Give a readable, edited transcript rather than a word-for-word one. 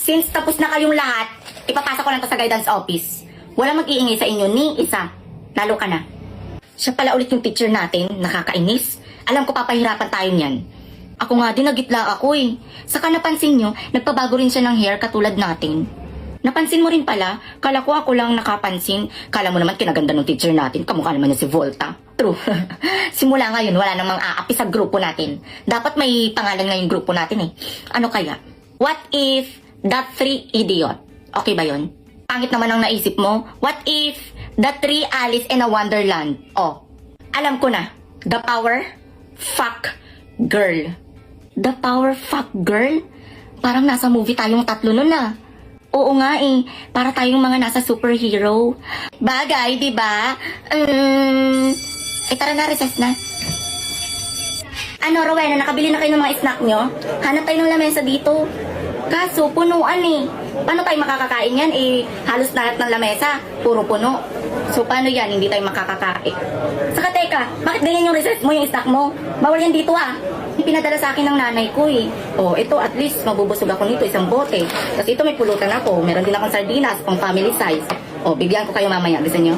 Since tapos na kayong lahat, ipapasa ko lang to sa guidance office. Walang mag-iingay sa inyo ni isa. Lalo ka na. Siya pala ulit yung teacher natin, nakakainis. Alam ko papahirapan tayo niyan. Ako nga din, nagitla ako eh. Saka napansin nyo, nagpabago rin siya ng hair katulad natin. Napansin mo rin pala, kala ko ako lang nakapansin. Kala mo naman kinaganda ng teacher natin, kamukha naman niya si Volta. True. Simula ngayon, wala namang aapi sa grupo natin. Dapat may pangalan ngayong grupo natin eh. Ano kaya? What if that three idiot? Okay ba yon? Pangit naman ang naisip mo. What if the three Alice in a Wonderland? Oh, alam ko na. The Power Fuck Girl. The Power Fuck Girl? Parang nasa movie tayong tatlo nun ah. Oo nga eh, para tayong mga nasa superhero. Bagay, di ba? Tara na, recess na. Ano, Rowena, nakabili na kayo ng mga snack nyo? Hanap tayo ng lamesa dito. Kaso, punuan eh. Paano tayo makakakain yan? Eh, halos lahat ng lamesa, puro puno. So, paano yan? Hindi tayo makakakain. Saka, teka, bakit ganyan yung recess mo, yung snack mo? Bawal yan dito ah. Pinadala sa akin ng nanay ko eh. Oh, ito at least mabubusog ako nito, isang bote. Tapos ito may pulutan ako. Meron din akong sardinas, pang family size. Oh, bigyan ko kayo mamaya. Gusto nyo?